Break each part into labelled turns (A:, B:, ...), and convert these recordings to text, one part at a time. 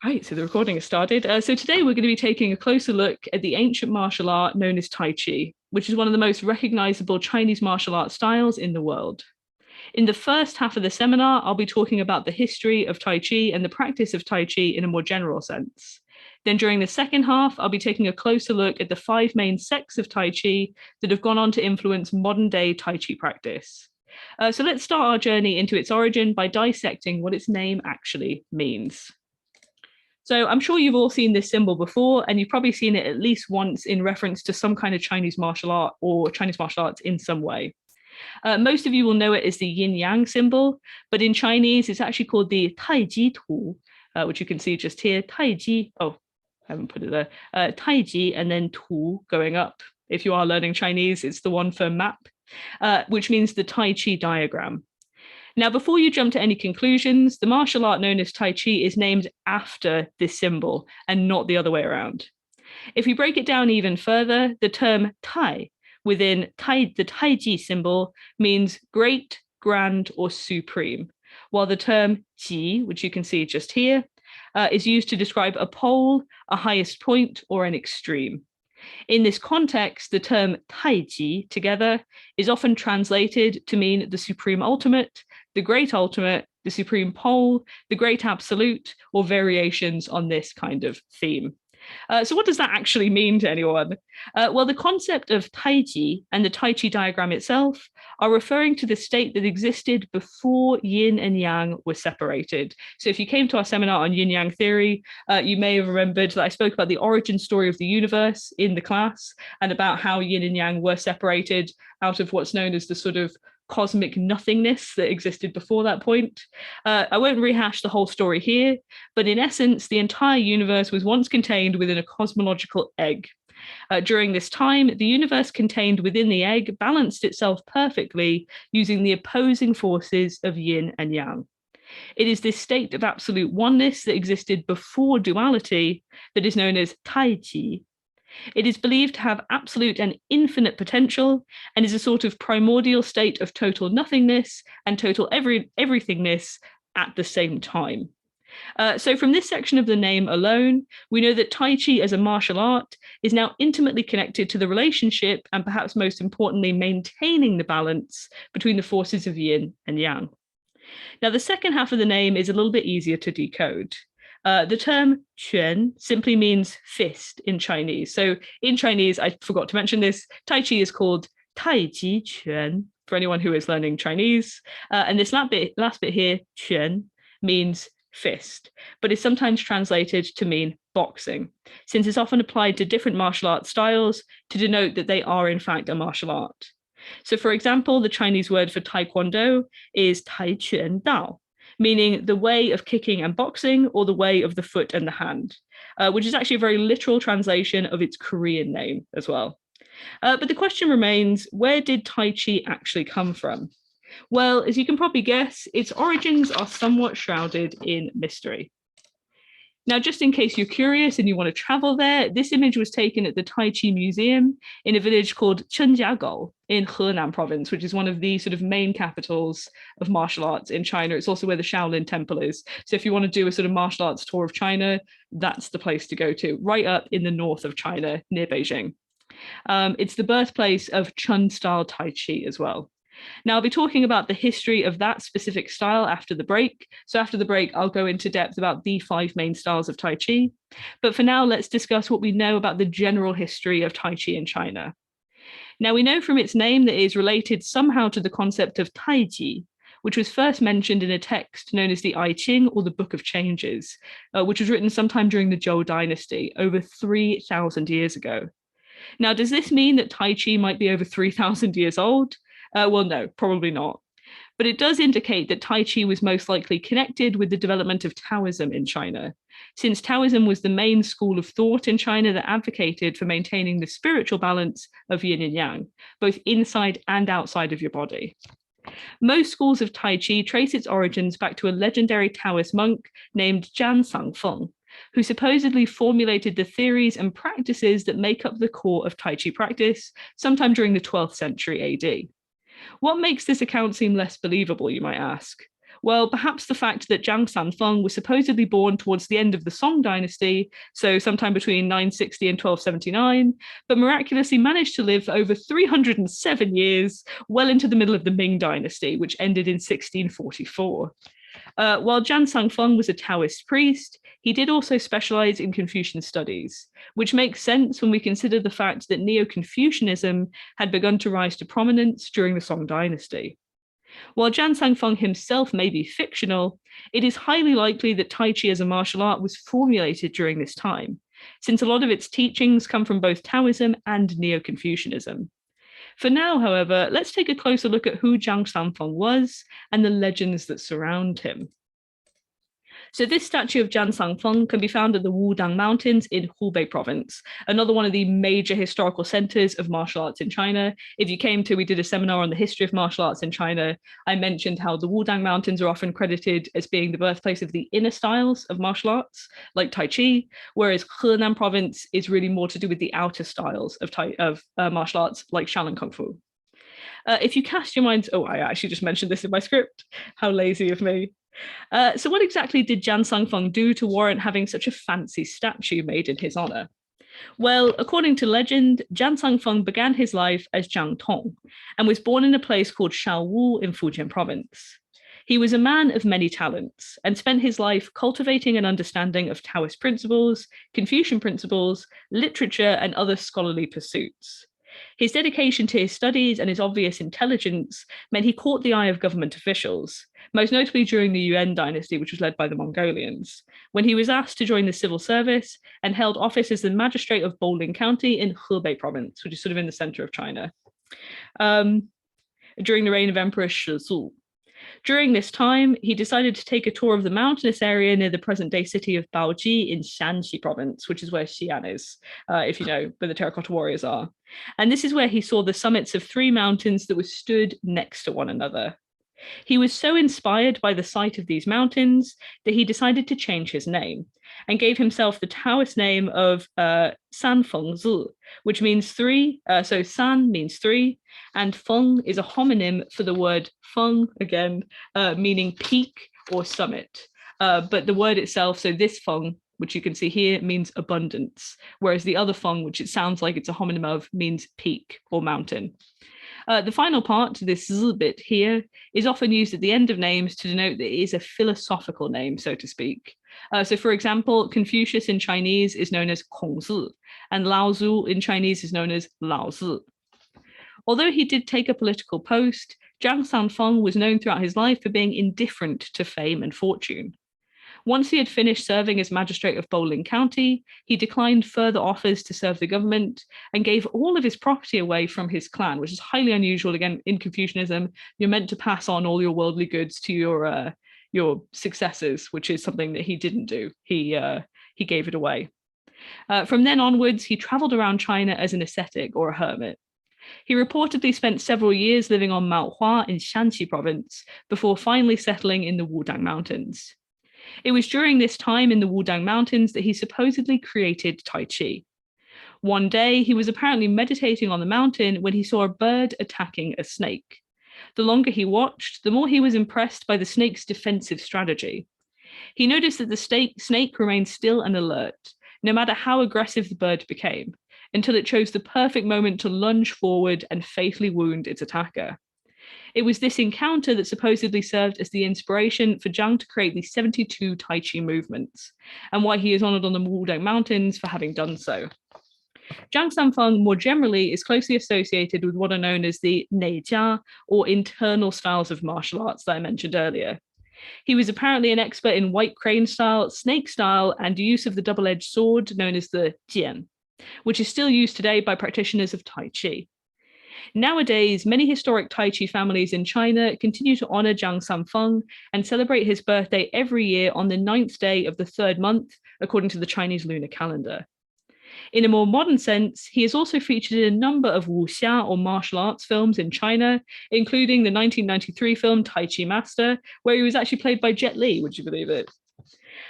A: Right, so the recording has started. So today we're going to be taking a closer look at the ancient martial art known as Tai Chi, which is one of the most recognizable Chinese martial art styles in the world. In the first half of the seminar, I'll be talking about the history of Tai Chi and the practice of Tai Chi in a more general sense. Then during the second half, I'll be taking a closer look at the five main sects of Tai Chi that have gone on to influence modern day Tai Chi practice. So let's start our journey into its origin by dissecting what its name actually means. So I'm sure you've all seen this symbol before, and you've probably seen it at least once in reference to some kind of Chinese martial art or Chinese martial arts in some way. Most of you will know it as the yin yang symbol, but in Chinese, it's actually called the Tai Chi Tu, which you can see just here. Tai Chi, oh, I haven't put it there. Tai Chi and then Tu going up. If you are learning Chinese, it's the one for map, which means the Tai Chi diagram. Now, before you jump to any conclusions, the martial art known as Tai Chi is named after this symbol and not the other way around. If you break it down even further, the term Tai within the Tai Chi symbol means great, grand, or supreme, while the term Ji, which you can see just here, is used to describe a pole, a highest point, or an extreme. In this context, the term Tai Chi together is often translated to mean the supreme ultimate, the great ultimate, the supreme pole, the great absolute, or variations on this kind of theme. So what does that actually mean to anyone? Well, the concept of Tai Chi and the Tai Chi diagram itself are referring to the state that existed before yin and yang were separated. So if you came to our seminar on yin yang theory, you may have remembered that I spoke about the origin story of the universe in the class and about how yin and yang were separated out of what's known as the sort of cosmic nothingness that existed before that point. I won't rehash the whole story here, but in essence, the entire universe was once contained within a cosmological egg. During this time, the universe contained within the egg balanced itself perfectly using the opposing forces of yin and yang. It is this state of absolute oneness that existed before duality that is known as Tai Chi. It is believed to have absolute and infinite potential and is a sort of primordial state of total nothingness and total everythingness at the same time. So from this section of the name alone, we know that Tai Chi as a martial art is now intimately connected to the relationship and perhaps most importantly, maintaining the balance between the forces of yin and yang. Now, the second half of the name is a little bit easier to decode. The term quan simply means fist in Chinese. So in Chinese, I forgot to mention this, Tai Chi is called Tai Chi Quan for anyone who is learning Chinese. And this last bit here, quan, means fist, but is sometimes translated to mean boxing, since it's often applied to different martial art styles to denote that they are in fact a martial art. So for example, the Chinese word for Taekwondo is Tai Quan Dao, meaning the way of kicking and boxing or the way of the foot and the hand, which is actually a very literal translation of its Korean name as well. But the question remains, where did Tai Chi actually come from? Well, as you can probably guess, its origins are somewhat shrouded in mystery. Now, just in case you're curious and you want to travel there, this image was taken at the Tai Chi Museum in a village called Chenjiagou in Henan province, which is one of the sort of main capitals of martial arts in China. It's also where the Shaolin Temple is. So if you want to do a sort of martial arts tour of China, that's the place to go to, right up in the north of China, near Beijing. It's the birthplace of Chen-Style Tai Chi as well. Now, I'll be talking about the history of that specific style after the break. So after the break, I'll go into depth about the five main styles of Tai Chi. But for now, let's discuss what we know about the general history of Tai Chi in China. Now, we know from its name that it is related somehow to the concept of Tai Chi, which was first mentioned in a text known as the I Ching or the Book of Changes, which was written sometime during the Zhou dynasty, over 3,000 years ago. Now, does this mean that Tai Chi might be over 3,000 years old? Well, no, probably not. But it does indicate that Tai Chi was most likely connected with the development of Taoism in China, since Taoism was the main school of thought in China that advocated for maintaining the spiritual balance of yin and yang, both inside and outside of your body. Most schools of Tai Chi trace its origins back to a legendary Taoist monk named Zhan Sangfeng, who supposedly formulated the theories and practices that make up the core of Tai Chi practice sometime during the 12th century AD. What makes this account seem less believable, you might ask? Well, perhaps the fact that Zhang Sanfeng was supposedly born towards the end of the Song dynasty, so sometime between 960 and 1279, but miraculously managed to live for over 307 years, well into the middle of the Ming dynasty, which ended in 1644. While Zhang Sanfeng was a Taoist priest, he did also specialize in Confucian studies, which makes sense when we consider the fact that Neo-Confucianism had begun to rise to prominence during the Song dynasty. While Zhang Sanfeng himself may be fictional, it is highly likely that Tai Chi as a martial art was formulated during this time, since a lot of its teachings come from both Taoism and Neo-Confucianism. For now, however, let's take a closer look at who Zhang Sanfeng was and the legends that surround him. So this statue of Zhang Sanfeng can be found at the Wudang Mountains in Hubei province, another one of the major historical centers of martial arts in China. If you came to, we did a seminar on the history of martial arts in China. I mentioned how the Wudang Mountains are often credited as being the birthplace of the inner styles of martial arts, like Tai Chi, whereas Henan province is really more to do with the outer styles of martial arts, like Shaolin Kung Fu. If you cast your minds, oh, I actually just mentioned this in my script. How lazy of me. So what exactly did Zhang Sanfeng do to warrant having such a fancy statue made in his honor? Well, according to legend, Zhang Sanfeng began his life as Zhang Tong and was born in a place called Shaowu in Fujian province. He was a man of many talents and spent his life cultivating an understanding of Taoist principles, Confucian principles, literature, and other scholarly pursuits. His dedication to his studies and his obvious intelligence meant he caught the eye of government officials, most notably during the Yuan dynasty, which was led by the Mongolians, when he was asked to join the civil service and held office as the magistrate of Bouling County in Hebei province, which is sort of in the center of China, during the reign of Emperor Shizu. During this time, he decided to take a tour of the mountainous area near the present-day city of Baoji in Shanxi province, which is where Xi'an is, if you know where the terracotta warriors are. And this is where he saw the summits of three mountains that were stood next to one another. He was so inspired by the sight of these mountains that he decided to change his name and gave himself the Taoist name of San Feng Zi, which means three. So San means three, and Feng is a homonym for the word Feng, again, meaning peak or summit. But the word itself, so this Feng, which you can see here, means abundance, whereas the other Feng, which it sounds like it's a homonym of, means peak or mountain. The final part, this Z bit here, is often used at the end of names to denote that it is a philosophical name, so to speak. So for example, Confucius in Chinese is known as Kongzi, and Laozi in Chinese is known as Laozi. Although he did take a political post, Zhang Sanfeng was known throughout his life for being indifferent to fame and fortune. Once he had finished serving as magistrate of Bouling County, he declined further offers to serve the government and gave all of his property away from his clan, which is highly unusual. Again, in Confucianism, you're meant to pass on all your worldly goods to your successors, which is something that he didn't do. He gave it away. From then onwards, he traveled around China as an ascetic or a hermit. He reportedly spent several years living on Mount Hua in Shanxi province before finally settling in the Wudang Mountains. It was during this time in the Wudang Mountains that he supposedly created Tai Chi. One day, he was apparently meditating on the mountain when he saw a bird attacking a snake. The longer he watched, the more he was impressed by the snake's defensive strategy. He noticed that the snake remained still and alert, no matter how aggressive the bird became, until it chose the perfect moment to lunge forward and fatally wound its attacker. It was this encounter that supposedly served as the inspiration for Zhang to create the 72 Tai Chi movements, and why he is honored on the Wudang Mountains for having done so. Zhang Sanfeng, more generally, is closely associated with what are known as the Neijia, or internal styles of martial arts that I mentioned earlier. He was apparently an expert in white crane style, snake style, and use of the double-edged sword known as the jian, which is still used today by practitioners of Tai Chi. Nowadays, many historic Tai Chi families in China continue to honor Zhang Sanfeng and celebrate his birthday every year on the 9th day of the 3rd month, according to the Chinese lunar calendar. In a more modern sense, he is also featured in a number of wuxia or martial arts films in China, including the 1993 film Tai Chi Master, where he was actually played by Jet Li, would you believe it?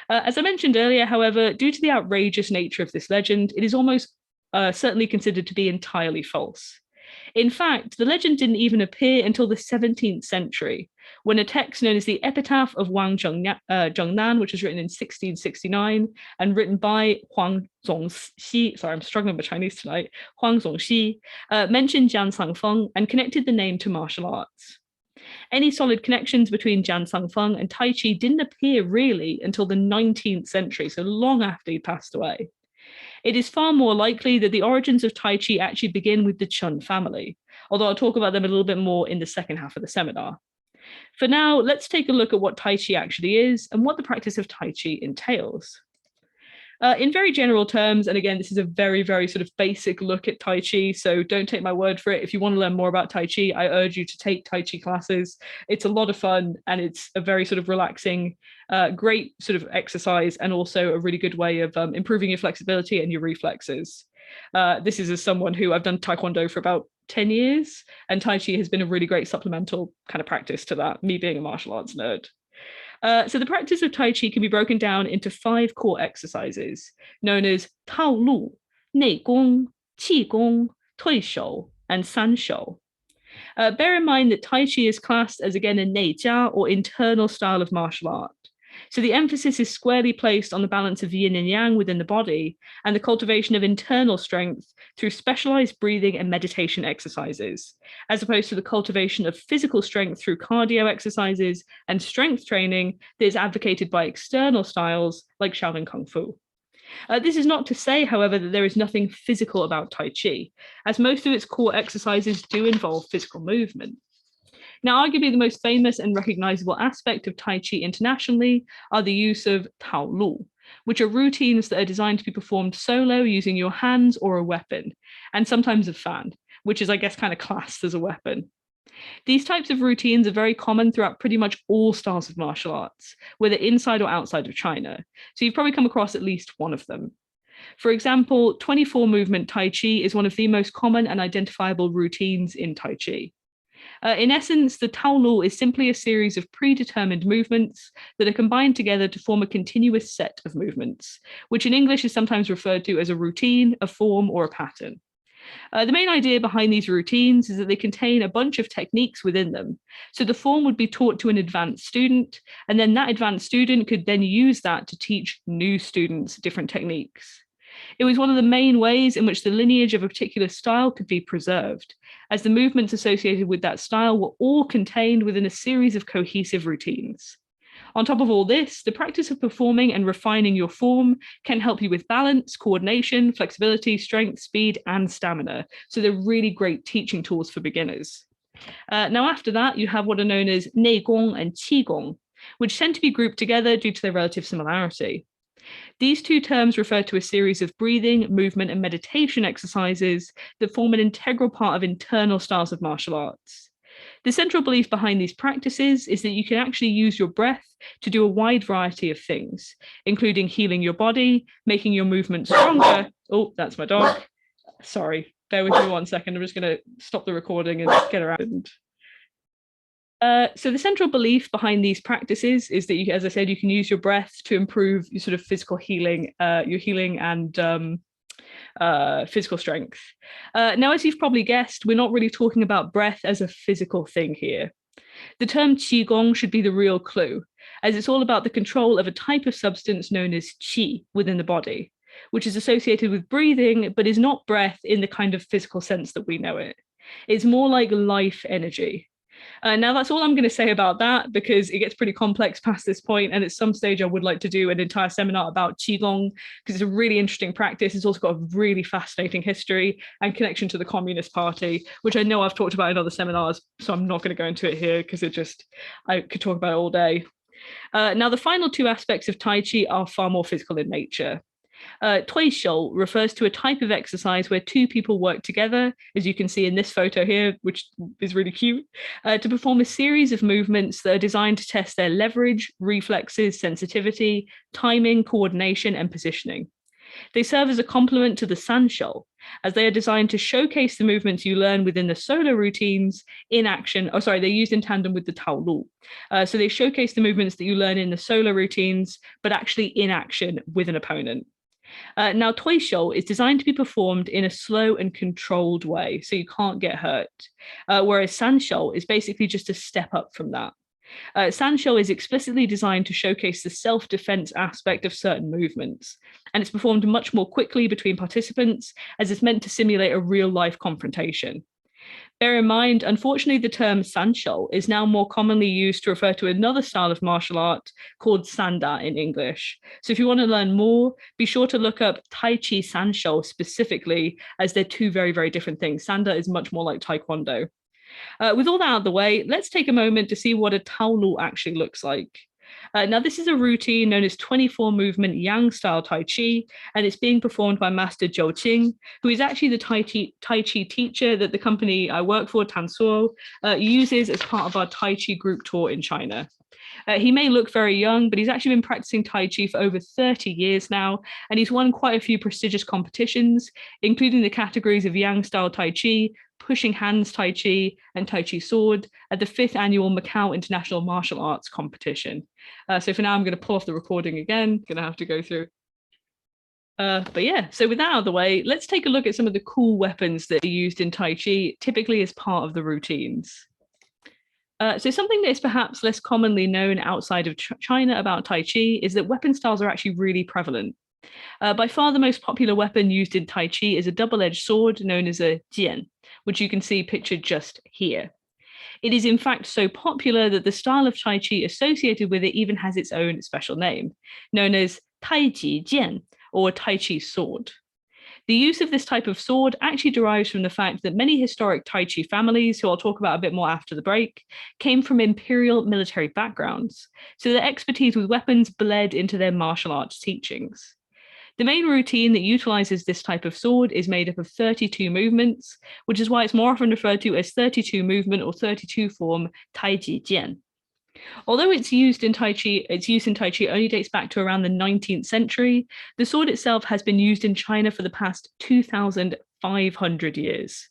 A: As I mentioned earlier, however, due to the outrageous nature of this legend, it is almost certainly considered to be entirely false. In fact, the legend didn't even appear until the 17th century, when a text known as the Epitaph of Wang Zhengnan, which was written in 1669 and written by Huang Zongxi, sorry, I'm struggling with Chinese tonight, Huang Zongxi, mentioned Jian Sangfeng and connected the name to martial arts. Any solid connections between Jian Sangfeng and Tai Chi didn't appear really until the 19th century, so long after he passed away. It is far more likely that the origins of Tai Chi actually begin with the Chen family, although I'll talk about them a little bit more in the second half of the seminar. For now, let's take a look at what Tai Chi actually is and what the practice of Tai Chi entails. In very general terms, and again, this is a very, very sort of basic look at Tai Chi, so don't take my word for it. If you want to learn more about Tai Chi, I urge you to take Tai Chi classes. It's a lot of fun, and it's a very sort of relaxing, great sort of exercise, and also a really good way of improving your flexibility and your reflexes. This is as someone who I've done Taekwondo for about 10 years, and Tai Chi has been a really great supplemental kind of practice to that, me being a martial arts nerd. So the practice of Tai Chi can be broken down into 5 core exercises, known as Tao Lu, Nei Gong, Qi Gong, Tui Shou, and San Shou. Bear in mind that Tai Chi is classed as, again, a Nei Jia, or internal style of martial art. So the emphasis is squarely placed on the balance of yin and yang within the body and the cultivation of internal strength through specialized breathing and meditation exercises, as opposed to the cultivation of physical strength through cardio exercises and strength training that is advocated by external styles like Shaolin Kung Fu. This is not to say, however, that there is nothing physical about Tai Chi, as most of its core exercises do involve physical movement. Now, arguably the most famous and recognizable aspect of Tai Chi internationally are the use of Tao Lu, which are routines that are designed to be performed solo using your hands or a weapon, and sometimes a fan, which is, I guess, kind of classed as a weapon. These types of routines are very common throughout pretty much all styles of martial arts, whether inside or outside of China, so you've probably come across at least one of them. For example, 24 movement Tai Chi is one of the most common and identifiable routines in Tai Chi. In essence, the Tao Lu is simply a series of predetermined movements that are combined together to form a continuous set of movements, which in English is sometimes referred to as a routine, a form, or a pattern. The main idea behind these routines is that they contain a bunch of techniques within them. So the form would be taught to an advanced student, and then that advanced student could then use that to teach new students different techniques. It was one of the main ways in which the lineage of a particular style could be preserved, as the movements associated with that style were all contained within a series of cohesive routines. On top of all this, the practice of performing and refining your form can help you with balance, coordination, flexibility, strength, speed, and stamina. So they're really great teaching tools for beginners. Now, after that, you have what are known as Nei Gong and Qi Gong, which tend to be grouped together due to their relative similarity. These two terms refer to a series of breathing, movement, and meditation exercises that form an integral part of internal styles of martial arts. The central belief behind these practices is that you can actually use your breath to do a wide variety of things, including healing your body, making your movement stronger. Oh, that's my dog. Sorry, bear with me 1 second. I'm just going to stop the recording and get around. So the central belief behind these practices is that, as I said, you can use your breath to improve your sort of physical healing, and physical strength. Now, as you've probably guessed, we're not really talking about breath as a physical thing here. The term qigong should be the real clue, as it's all about the control of a type of substance known as qi within the body, which is associated with breathing, but is not breath in the kind of physical sense that we know it. It's more like life energy. Now, that's all I'm going to say about that, because it gets pretty complex past this point, and at some stage I would like to do an entire seminar about Qigong, because it's a really interesting practice. It's also got a really fascinating history and connection to the Communist Party, which I know I've talked about in other seminars, so I'm not going to go into it here, because I could talk about it all day. Now, the final 2 aspects of Tai Chi are far more physical in nature. Tui Shou refers to a type of exercise where 2 people work together, as you can see in this photo here, which is really cute, to perform a series of movements that are designed to test their leverage, reflexes, sensitivity, timing, coordination, and positioning. They serve as a complement to the San Shou, as they are designed to showcase the movements you learn within the solo routines in action. Oh, sorry, they're used in tandem with the Tao Lu. So they showcase the movements that you learn in the solo routines, but actually in action with an opponent. Now, Tui Shou is designed to be performed in a slow and controlled way, so you can't get hurt. Whereas San Shou is basically just a step up from that. Sanshou is explicitly designed to showcase the self-defense aspect of certain movements, and it's performed much more quickly between participants as it's meant to simulate a real-life confrontation. Bear in mind, unfortunately, the term sanshou is now more commonly used to refer to another style of martial art called sanda in English. So if you want to learn more, be sure to look up Tai Chi sanshou specifically, as they're two very, very different things. Sanda is much more like Taekwondo. With all that out of the way, let's take a moment to see what a Taolu actually looks like. Now, this is a routine known as 24 movement Yang style Tai Chi, and it's being performed by Master Zhou Qing, who is actually the Tai Chi teacher that the company I work for, Tansuo, uses as part of our Tai Chi group tour in China. He may look very young, but he's actually been practicing Tai Chi for over 30 years now, and he's won quite a few prestigious competitions, including the categories of Yang style Tai Chi, Pushing Hands Tai Chi, and Tai Chi Sword at the 5th annual Macau International Martial Arts Competition. So for now, I'm going to pull off the recording again. Going to have to go through. But yeah, so with that out of the way, let's take a look at some of the cool weapons that are used in Tai Chi, typically as part of the routines. So something that is perhaps less commonly known outside of China about Tai Chi is that weapon styles are actually really prevalent. By far the most popular weapon used in Tai Chi is a double-edged sword known as a jian, which you can see pictured just here. It is in fact so popular that the style of Tai Chi associated with it even has its own special name, known as Tai Chi Jian, or Tai Chi sword. The use of this type of sword actually derives from the fact that many historic Tai Chi families, who I'll talk about a bit more after the break, came from imperial military backgrounds, so their expertise with weapons bled into their martial arts teachings. The main routine that utilizes this type of sword is made up of 32 movements, which is why it's more often referred to as 32 movement or 32 form Tai Chi Jian. Although its use in Tai Chi only dates back to around the 19th century, the sword itself has been used in China for the past 2,500 years.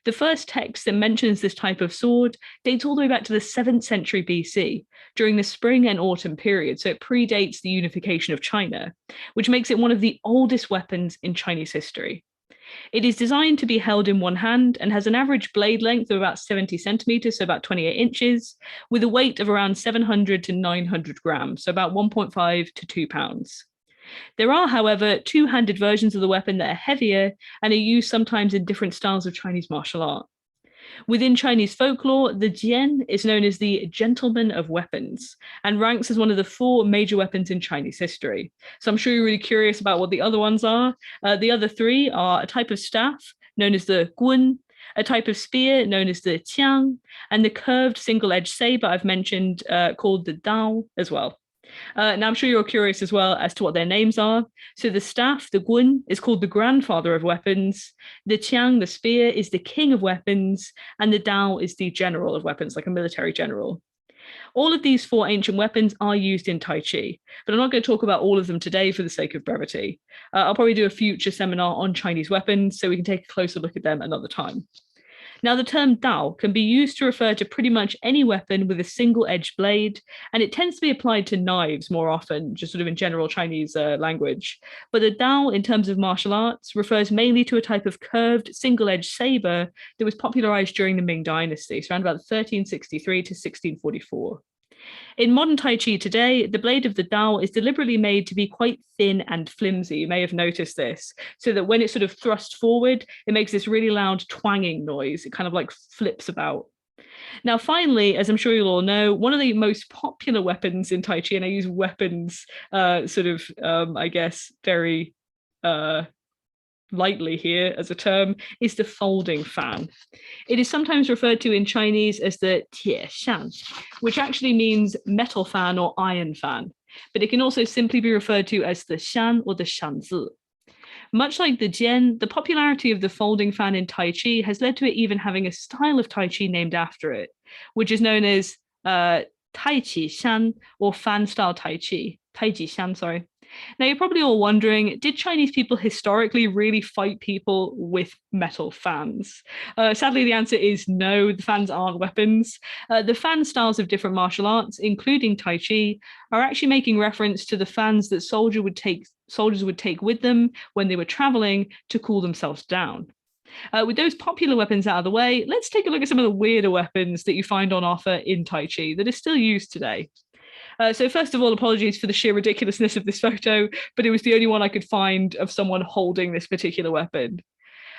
A: The first text that mentions this type of sword dates all the way back to the 7th century BC, during the spring and autumn period, so it predates the unification of China, which makes it one of the oldest weapons in Chinese history. It is designed to be held in one hand and has an average blade length of about 70 centimeters, so about 28 inches, with a weight of around 700 to 900 grams, so about 1.5 to 2 pounds. There are, however, two-handed versions of the weapon that are heavier and are used sometimes in different styles of Chinese martial art. Within Chinese folklore, the jian is known as the gentleman of weapons and ranks as one of the 4 major weapons in Chinese history. So I'm sure you're really curious about what the other ones are. The other 3 are a type of staff known as the gun, a type of spear known as the qiang, and the curved single-edged saber I've mentioned called the dao as well. Now, I'm sure you're curious as well as to what their names are. So the staff, the gun, is called the grandfather of weapons. The qiang, the spear, is the king of weapons. And the dao is the general of weapons, like a military general. All of these 4 ancient weapons are used in Tai Chi, but I'm not going to talk about all of them today for the sake of brevity. I'll probably do a future seminar on Chinese weapons so we can take a closer look at them another time. Now, the term dao can be used to refer to pretty much any weapon with a single-edged blade, and it tends to be applied to knives more often, just sort of in general Chinese language. But the dao, in terms of martial arts, refers mainly to a type of curved, single-edged saber that was popularized during the Ming Dynasty, so around about 1363 to 1644. In modern Tai Chi today, the blade of the dao is deliberately made to be quite thin and flimsy. You may have noticed this, so that when it's sort of thrust forward, it makes this really loud twanging noise. It kind of like flips about. Now, finally, as I'm sure you'll all know, one of the most popular weapons in Tai Chi, and I use weapons I guess, very lightly here as a term, is the folding fan. It is sometimes referred to in Chinese as the tie shan, which actually means metal fan or iron fan, but it can also simply be referred to as the shan or the shanzi. Much like the jian, the popularity of the folding fan in Tai Chi has led to it even having a style of Tai Chi named after it, which is known as Tai Chi Shan or fan style Tai Chi. Tai Chi Shan, sorry. Now, you're probably all wondering, did Chinese people historically really fight people with metal fans? Sadly, the answer is no, the fans aren't weapons. The fan styles of different martial arts, including Tai Chi, are actually making reference to the fans that soldiers would take with them when they were traveling to cool themselves down. With those popular weapons out of the way, let's take a look at some of the weirder weapons that you find on offer in Tai Chi that are still used today. So first of all, apologies for the sheer ridiculousness of this photo, but it was the only one I could find of someone holding this particular weapon.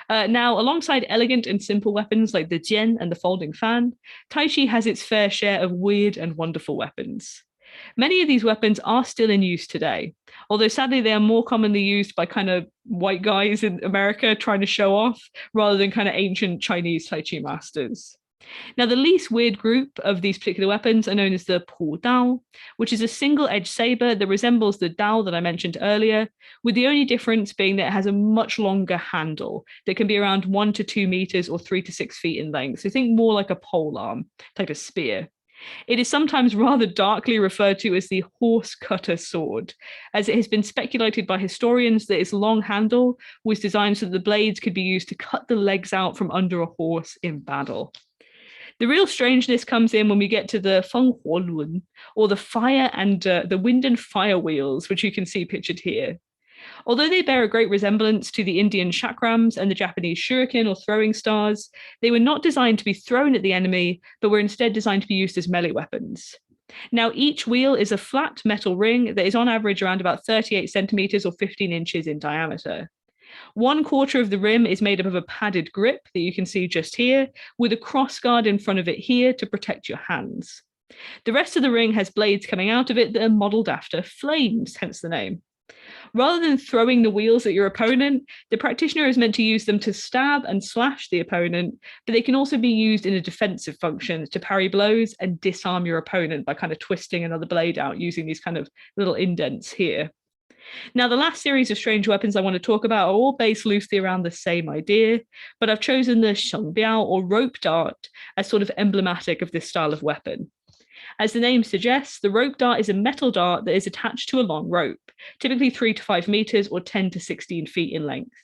A: Now, alongside elegant and simple weapons like the jian and the folding fan, Tai Chi has its fair share of weird and wonderful weapons. Many of these weapons are still in use today, although sadly they are more commonly used by kind of white guys in America trying to show off rather than kind of ancient Chinese Tai Chi masters. Now, the least weird group of these particular weapons are known as the Pu Dao, which is a single-edged saber that resembles the Dao that I mentioned earlier, with the only difference being that it has a much longer handle that can be around 1 to 2 meters or 3 to 6 feet in length. So think more like a polearm type of spear. It is sometimes rather darkly referred to as the horse cutter sword, as it has been speculated by historians that its long handle was designed so that the blades could be used to cut the legs out from under a horse in battle. The real strangeness comes in when we get to the Feng Huo Lun, or the fire and the wind and fire wheels, which you can see pictured here. Although they bear a great resemblance to the Indian chakrams and the Japanese shuriken or throwing stars, they were not designed to be thrown at the enemy, but were instead designed to be used as melee weapons. Now, each wheel is a flat metal ring that is on average around about 38 centimeters or 15 inches in diameter. 1/4 of the rim is made up of a padded grip that you can see just here, with a cross guard in front of it here to protect your hands. The rest of the ring has blades coming out of it that are modelled after flames, hence the name. Rather than throwing the wheels at your opponent, the practitioner is meant to use them to stab and slash the opponent, but they can also be used in a defensive function to parry blows and disarm your opponent by kind of twisting another blade out using these kind of little indents here. Now, the last series of strange weapons I want to talk about are all based loosely around the same idea, but I've chosen the shengbiao or rope dart as sort of emblematic of this style of weapon. As the name suggests, the rope dart is a metal dart that is attached to a long rope, typically 3 to 5 meters or 10 to 16 feet in length.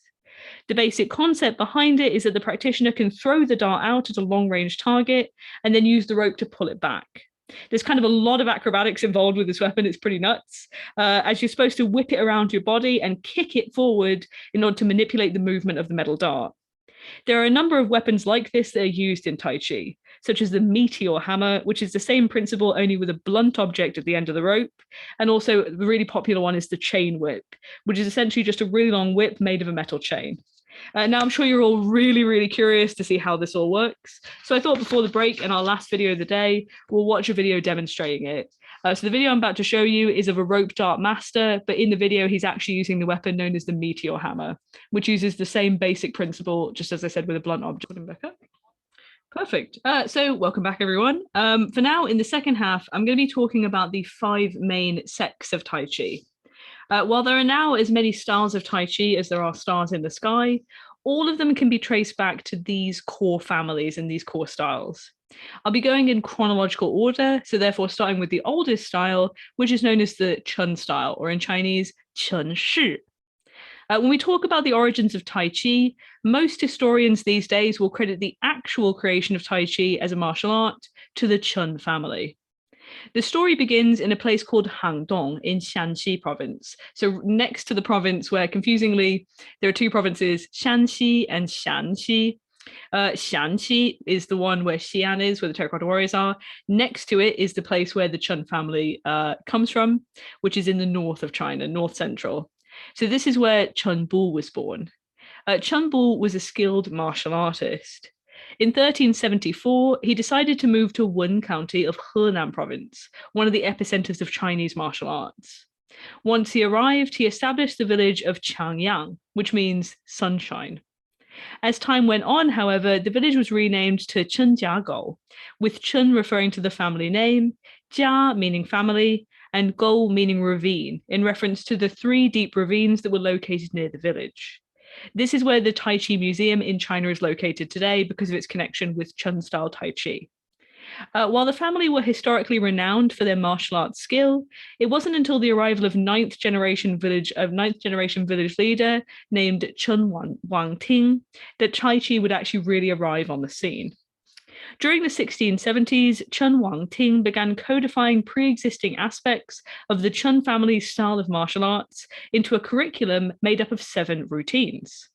A: The basic concept behind it is that the practitioner can throw the dart out at a long range target and then use the rope to pull it back. There's kind of a lot of acrobatics involved with this weapon. It's pretty nuts, as you're supposed to whip it around your body and kick it forward in order to manipulate the movement of the metal dart. There are a number of weapons like this that are used in Tai Chi, such as the meteor hammer, which is the same principle only with a blunt object at the end of the rope. And also the really popular one is the chain whip, which is essentially just a really long whip made of a metal chain. Now, I'm sure you're all really, really curious to see how this all works. So I thought before the break in our last video of the day, we'll watch a video demonstrating it. So the video I'm about to show you is of a rope dart master, but in the video, he's actually using the weapon known as the meteor hammer, which uses the same basic principle, just as I said, with a blunt object. Put him back up. Perfect. So welcome back, everyone. For now, in the second half, I'm going to be talking about the 5 main sects of Tai Chi. While there are now as many styles of Tai Chi as there are stars in the sky, all of them can be traced back to these core families and these core styles. I'll be going in chronological order, so therefore starting with the oldest style, which is known as the Chen style, or in Chinese, Chen Shi. When we talk about the origins of Tai Chi, most historians these days will credit the actual creation of Tai Chi as a martial art to the Chen family. The story begins in a place called Hangdong in Shanxi province. So next to the province where, confusingly, there are 2 provinces, Shanxi and Shanxi. Shanxi is the one where Xi'an is, where the terracotta warriors are. Next to it is the place where the Chen family comes from, which is in the north of China, north central. So this is where Chen Bu was born. Chen Bu was a skilled martial artist. In 1374, he decided to move to Wen County of Henan province, one of the epicenters of Chinese martial arts. Once he arrived, he established the village of Changyang, which means sunshine. As time went on, however, the village was renamed to Chenjiagou, with Chen referring to the family name, Jia meaning family, and Gou meaning ravine, in reference to the 3 deep ravines that were located near the village. This is where the Tai Chi Museum in China is located today because of its connection with Chen-Style Tai Chi. While the family were historically renowned for their martial arts skill, it wasn't until the arrival of ninth generation village leader named Chen Wangting that Tai Chi would actually really arrive on the scene. During the 1670s, Chen Wangting began codifying pre-existing aspects of the Chen family's style of martial arts into a curriculum made up of 7 routines.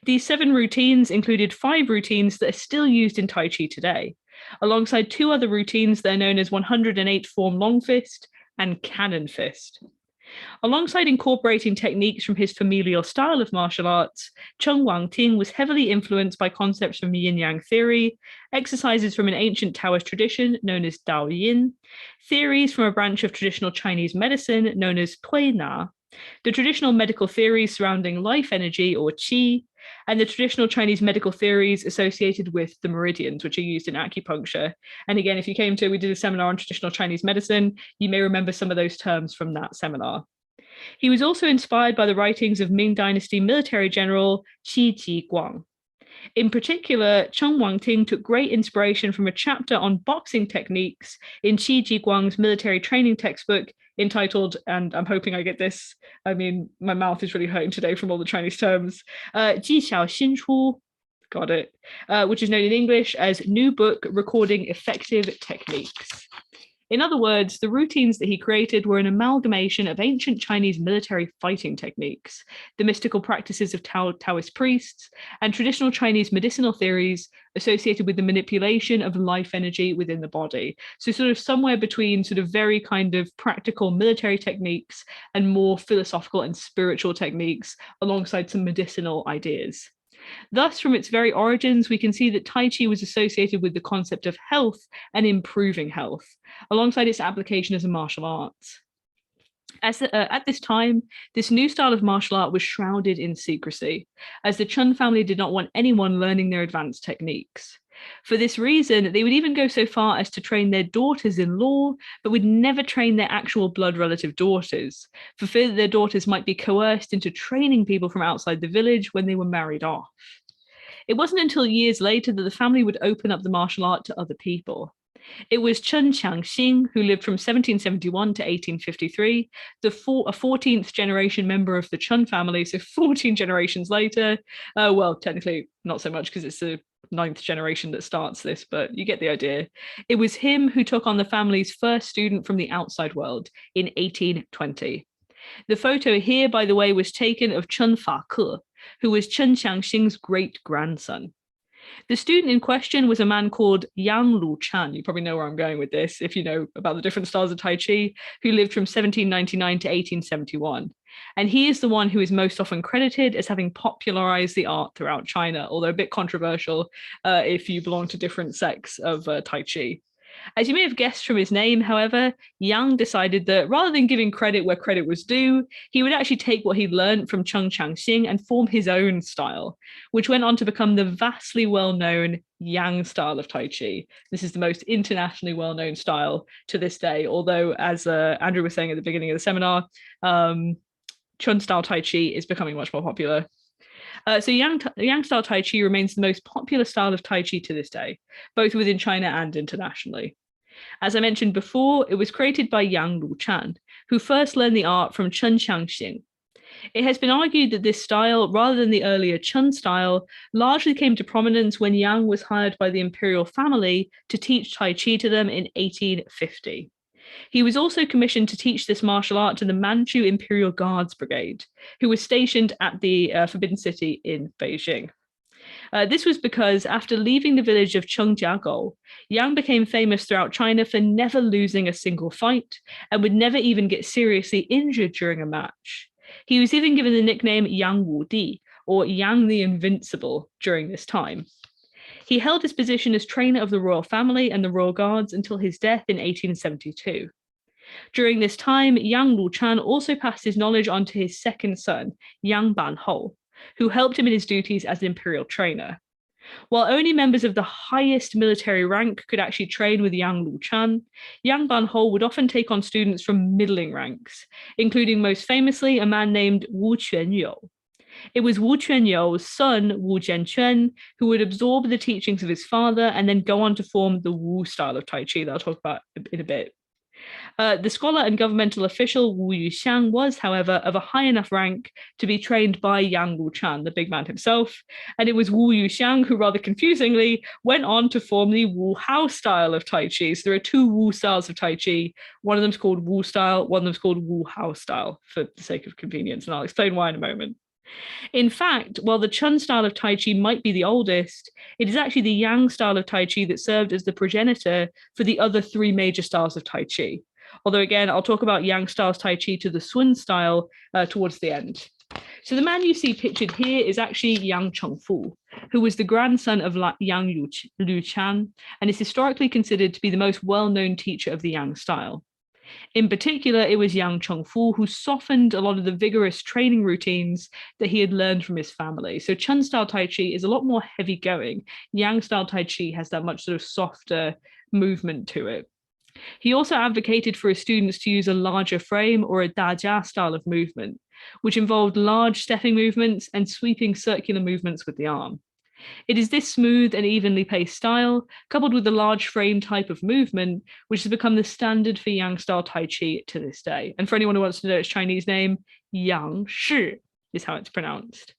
A: These 7 routines included 5 routines that are still used in Tai Chi today, alongside 2 other routines that are known as 108 form long fist and cannon fist. Alongside incorporating techniques from his familial style of martial arts, Cheng Wangting was heavily influenced by concepts from yin-yang theory, exercises from an ancient Taoist tradition known as Dao Yin, theories from a branch of traditional Chinese medicine known as Tui Na, the traditional medical theories surrounding life energy or qi, and the traditional Chinese medical theories associated with the meridians, which are used in acupuncture. And again, if you came to, we did a seminar on traditional Chinese medicine, you may remember some of those terms from that seminar. He was also inspired by the writings of Ming Dynasty military general Qi Jiguang. In particular, Cheng Wangting took great inspiration from a chapter on boxing techniques in Qi Jiguang's military training textbook entitled, and I'm hoping I get this, I mean, my mouth is really hurting today from all the Chinese terms, Ji Xiao Xin Chu, got it, which is known in English as New Book Recording Effective Techniques. In other words, the routines that he created were an amalgamation of ancient Chinese military fighting techniques, the mystical practices of Taoist priests, and traditional Chinese medicinal theories associated with the manipulation of life energy within the body. So sort of somewhere between sort of very kind of practical military techniques and more philosophical and spiritual techniques alongside some medicinal ideas. Thus, from its very origins, we can see that Tai Chi was associated with the concept of health and improving health, alongside its application as a martial art. At this time, this new style of martial art was shrouded in secrecy, as the Chun family did not want anyone learning their advanced techniques. For this reason, they would even go so far as to train their daughters-in-law, but would never train their actual blood relative daughters, for fear that their daughters might be coerced into training people from outside the village when they were married off. It wasn't until years later that the family would open up the martial art to other people. It was Chen Qiangxing, who lived from 1771 to 1853, a 14th generation member of the Chun family, so 14 generations later. Well, technically not so much because it's the 9th generation that starts this, but you get the idea. It was him who took on the family's first student from the outside world in 1820. The photo here, by the way, was taken of Chen Fa-ke, who was Chen Qiangxing's great-grandson. The student in question was a man called Yang Luchan. You probably know where I'm going with this if you know about the different styles of Tai Chi, who lived from 1799 to 1871. And he is the one who is most often credited as having popularized the art throughout China, although a bit controversial if you belong to different sects of Tai Chi. As you may have guessed from his name, however, Yang decided that rather than giving credit where credit was due, he would actually take what he'd learned from Chen Qiangxing and form his own style, which went on to become the vastly well-known Yang style of Tai Chi. This is the most internationally well-known style to this day, although, as Andrew was saying at the beginning of the seminar, Chen-Style Tai Chi is becoming much more popular. So Yang-style Tai Chi remains the most popular style of Tai Chi to this day, both within China and internationally. As I mentioned before, it was created by Yang Luchan, who first learned the art from Chen Qiangxing. It has been argued that this style, rather than the earlier Chen style, largely came to prominence when Yang was hired by the imperial family to teach Tai Chi to them in 1850. He was also commissioned to teach this martial art to the Manchu Imperial Guards Brigade, who was stationed at the Forbidden City in Beijing. This was because after leaving the village of Chengjiagou, Yang became famous throughout China for never losing a single fight and would never even get seriously injured during a match. He was even given the nickname Yang Wu Di, or Yang the Invincible, during this time. He held his position as trainer of the royal family and the royal guards until his death in 1872. During this time, Yang Luchan also passed his knowledge on to his second son, Yang Banhou, who helped him in his duties as an imperial trainer. While only members of the highest military rank could actually train with Yang Luchan, Yang Banhou would often take on students from middling ranks, including most famously a man named Wu Quanyou. It was Wu Quanyou's son, Wu Jianquan, who would absorb the teachings of his father and then go on to form the Wu style of Tai Chi that I'll talk about in a bit. The scholar and governmental official Wu Yuxiang was, however, of a high enough rank to be trained by Yang Luchan, the big man himself, and it was Wu Yuxiang who, rather confusingly, went on to form the Wu-Hao style of Tai Chi. So there are 2 Wu styles of Tai Chi. One of them's called Wu style, one of them's called Wu-Hao style, for the sake of convenience, and I'll explain why in a moment. In fact, while the Chen style of Tai Chi might be the oldest, it is actually the Yang style of Tai Chi that served as the progenitor for the other three major styles of Tai Chi. Although, again, I'll talk about Yang styles Tai Chi to the Sun style towards the end. So the man you see pictured here is actually Yang Chengfu, who was the grandson of Yang Luchan and is historically considered to be the most well-known teacher of the Yang style. In particular, it was Yang Chengfu who softened a lot of the vigorous training routines that he had learned from his family. So Chen-Style Tai Chi is a lot more heavy going. Yang-style Tai Chi has that much sort of softer movement to it. He also advocated for his students to use a larger frame or a Dajia style of movement, which involved large stepping movements and sweeping circular movements with the arm. It is this smooth and evenly paced style, coupled with the large frame type of movement, which has become the standard for Yang style Tai Chi to this day. And for anyone who wants to know its Chinese name, Yang Shi is how it's pronounced.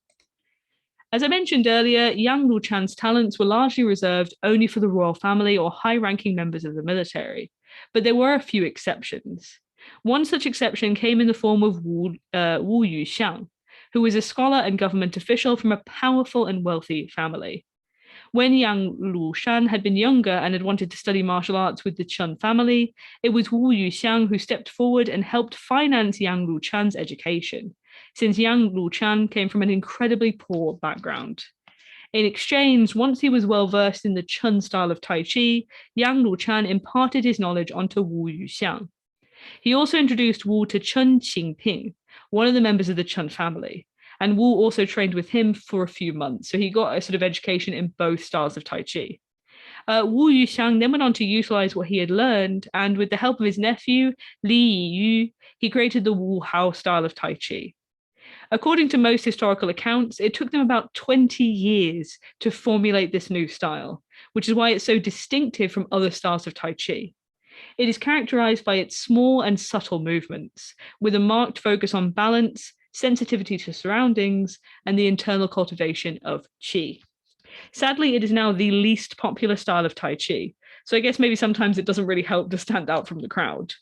A: As I mentioned earlier, Yang Luchan's talents were largely reserved only for the royal family or high-ranking members of the military, but there were a few exceptions. One such exception came in the form of Wu Yuxiang, who was a scholar and government official from a powerful and wealthy family. When Yang Lushan had been younger and had wanted to study martial arts with the Chen family, it was Wu Yuxiang who stepped forward and helped finance Yang Luchan's education, since Yang Luchan came from an incredibly poor background. In exchange, once he was well versed in the Chen style of Tai Chi, Yang Luchan imparted his knowledge onto Wu Yuxiang. He also introduced Wu to Chen Qingping, one of the members of the Chen family, and Wu also trained with him for a few months, so he got a sort of education in both styles of Tai Chi. Wu Yuxiang then went on to utilize what he had learned, and with the help of his nephew, Li Yiyu, he created the Wu-Hao style of Tai Chi. According to most historical accounts, it took them about 20 years to formulate this new style, which is why it's so distinctive from other styles of Tai Chi. It is characterized by its small and subtle movements, with a marked focus on balance, sensitivity to surroundings, and the internal cultivation of qi. Sadly, it is now the least popular style of Tai Chi, so I guess maybe sometimes it doesn't really help to stand out from the crowd.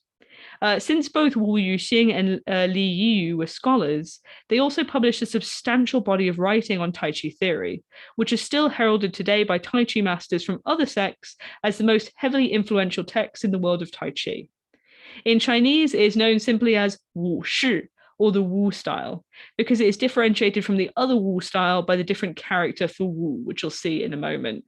A: Since both Wu Yuxing and Li Yiyu were scholars, they also published a substantial body of writing on Tai Chi theory, which is still heralded today by Tai Chi masters from other sects as the most heavily influential text in the world of Tai Chi. In Chinese, it is known simply as Wu Shi, or the Wu style, because it is differentiated from the other Wu style by the different character for Wu, which you'll see in a moment.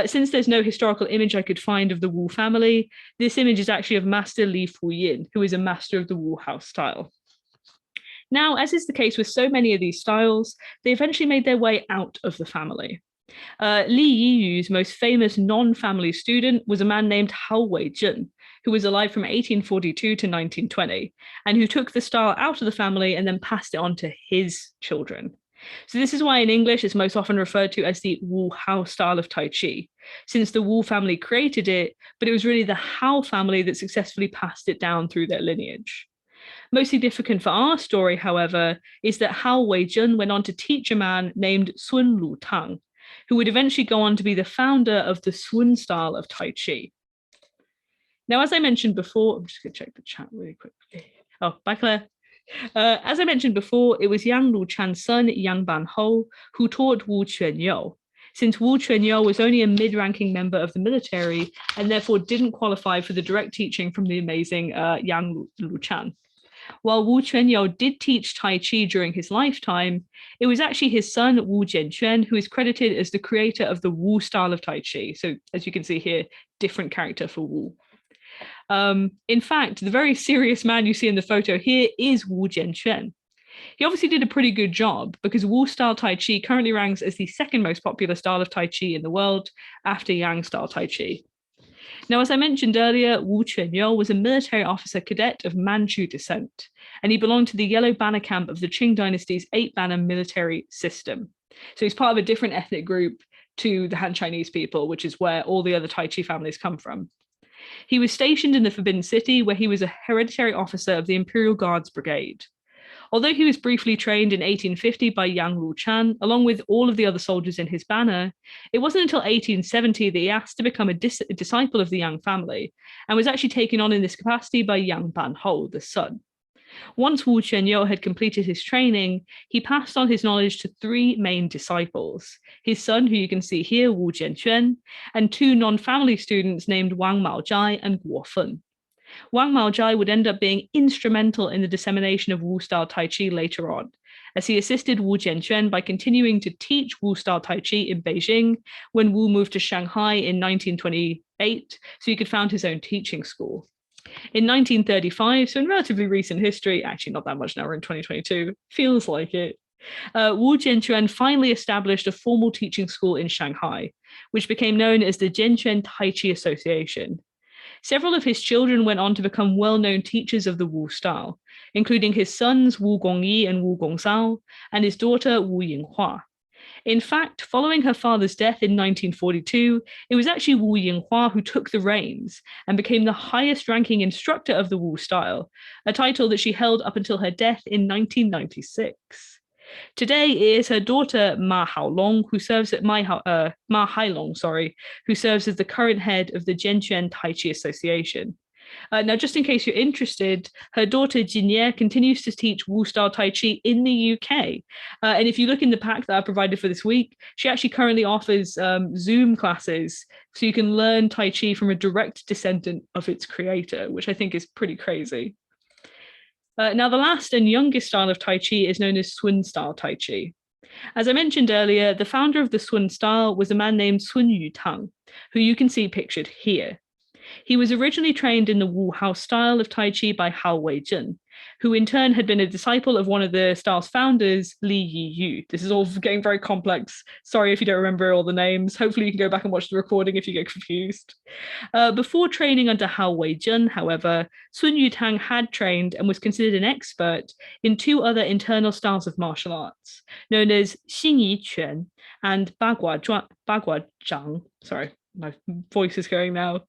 A: Since there's no historical image I could find of the Wu family, this image is actually of Master Li Fuyin, who is a master of the Wu-Hao style. Now, as is the case with so many of these styles, they eventually made their way out of the family. Li Yiyu's most famous non-family student was a man named Hao Weizhen, who was alive from 1842 to 1920, and who took the style out of the family and then passed it on to his children. So this is why in English it's most often referred to as the Wu-Hao style of Tai Chi, since the Wu family created it, but it was really the Hao family that successfully passed it down through their lineage. Most significant for our story, however, is that Hao Weizhen went on to teach a man named Sun Lutang, who would eventually go on to be the founder of the Sun style of Tai Chi. Now, as I mentioned before, I'm just going to check the chat really quickly. Oh, bye, Claire. As I mentioned before, it was Yang Luchan's son, Yang Banhou, who taught Wu Quanyou, since Wu Quanyou was only a mid-ranking member of the military and therefore didn't qualify for the direct teaching from the amazing Yang Luchan. While Wu Quanyou did teach Tai Chi during his lifetime, it was actually his son, Wu Jianquan, who is credited as the creator of the Wu style of Tai Chi. So as you can see here, different character for Wu. In fact, the very serious man you see in the photo here is Wu Jianquan. He obviously did a pretty good job because Wu-style Tai Chi currently ranks as the second most popular style of Tai Chi in the world after Yang-style Tai Chi. Now, as I mentioned earlier, Wu Quanyou was a military officer cadet of Manchu descent, and he belonged to the Yellow Banner Camp of the Qing Dynasty's 8-banner military system. So he's part of a different ethnic group to the Han Chinese people, which is where all the other Tai Chi families come from. He was stationed in the Forbidden City, where he was a hereditary officer of the Imperial Guards Brigade. Although he was briefly trained in 1850 by Yang Luchan, along with all of the other soldiers in his banner, it wasn't until 1870 that he asked to become a disciple of the Yang family, and was actually taken on in this capacity by Yang Banhou, the son. Once Wu Qianyou had completed his training, he passed on his knowledge to three main disciples: his son, who you can see here, Wu Jianquan, and two non-family students named Wang Maozhai and Guo Fen. Wang Maozhai would end up being instrumental in the dissemination of Wu-Style Tai Chi later on, as he assisted Wu Jianquan by continuing to teach Wu-Style Tai Chi in Beijing when Wu moved to Shanghai in 1928, so he could found his own teaching school. In 1935, so in relatively recent history, actually not that much now, we're in 2022, feels like it, Wu Jianquan finally established a formal teaching school in Shanghai, which became known as the Jianquan Tai Chi Association. Several of his children went on to become well-known teachers of the Wu style, including his sons Wu Gongyi and Wu Gongzao, and his daughter Wu Yinghua. In fact, following her father's death in 1942, it was actually Wu Yinghua who took the reins and became the highest-ranking instructor of the Wu style, a title that she held up until her death in 1996. Today it is her daughter Ma Haolong who serves at Ma Hailong, who serves as the current head of the Jianquan Tai Chi Association. Now, just in case you're interested, her daughter Jinie continues to teach Wu-Style Tai Chi in the UK. And if you look in the pack that I provided for this week, she actually currently offers Zoom classes, so you can learn Tai Chi from a direct descendant of its creator, which I think is pretty crazy. Now, the last and youngest style of Tai Chi is known as Sun-Style Tai Chi. As I mentioned earlier, the founder of the Sun style was a man named Sun Yutang, who you can see pictured here. He was originally trained in the Wu-Hao Style of Tai Chi by Hao Weizhen, who in turn had been a disciple of one of the style's founders, Li Yiyu. This is all getting very complex. Sorry if you don't remember all the names. Hopefully you can go back and watch the recording if you get confused. Before training under Hao Weizhen, however, Sun Yutang had trained and was considered an expert in two other internal styles of martial arts, known as Xingyi Quan and Bagua Zhang. Sorry, my voice is going now.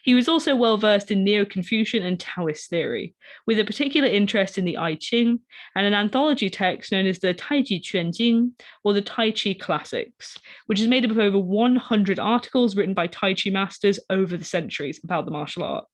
A: He was also well versed in Neo-Confucian and Taoist theory, with a particular interest in the I Ching and an anthology text known as the Tai Chi Quanjing, or the Tai Chi Classics, which is made up of over 100 articles written by Tai Chi masters over the centuries about the martial art.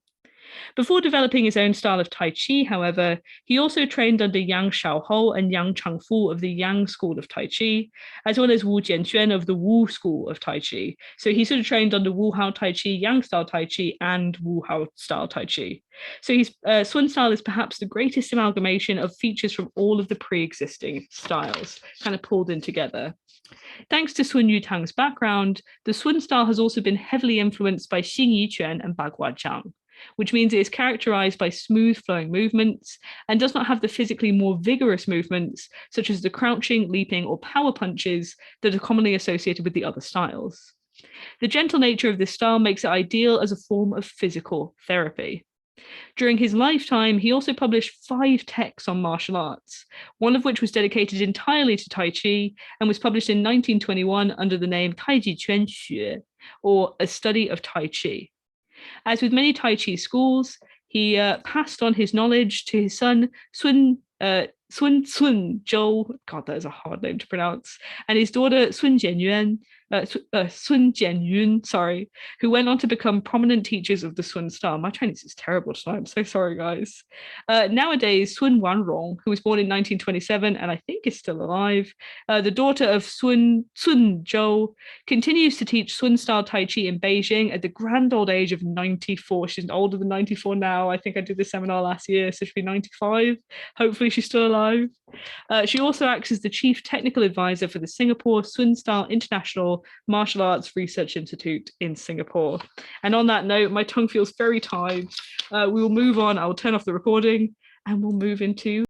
A: Before developing his own style of Tai Chi, however, he also trained under Yang Shaohou and Yang Changfu of the Yang School of Tai Chi, as well as Wu Jianquan of the Wu School of Tai Chi. So he sort of trained under Wu-Hao Tai Chi, Yang Style Tai Chi, and Wu-Hao Style Tai Chi. So his Sun style is perhaps the greatest amalgamation of features from all of the pre-existing styles, kind of pulled in together. Thanks to Sun Yutang's background, the Sun style has also been heavily influenced by Xingyi Quan and Bagua Zhang, which means it is characterized by smooth flowing movements and does not have the physically more vigorous movements, such as the crouching, leaping, or power punches that are commonly associated with the other styles. The gentle nature of this style makes it ideal as a form of physical therapy. During his lifetime, he also published 5 texts on martial arts, one of which was dedicated entirely to Tai Chi and was published in 1921 under the name Tai Chi Quan Xue, or A Study of Tai Chi. As with many Tai Chi schools, he passed on his knowledge to his son Sun Zhou, God, that is a hard name to pronounce, and his daughter Sun Jianyun, who went on to become prominent teachers of the Sun style. My Chinese is terrible tonight. I'm so sorry, guys. Nowadays, Sun Wanrong, who was born in 1927 and I think is still alive, the daughter of Sun Zhou, continues to teach Sun style Tai Chi in Beijing at the grand old age of 94. She's older than 94 now. I think I did the seminar last year, so she'll be 95. Hopefully she's still alive. She also acts as the chief technical advisor for the Singapore Sun Style International Martial Arts Research Institute in Singapore. And on that note, my tongue feels very tired. We will move on. I will turn off the recording and we'll move into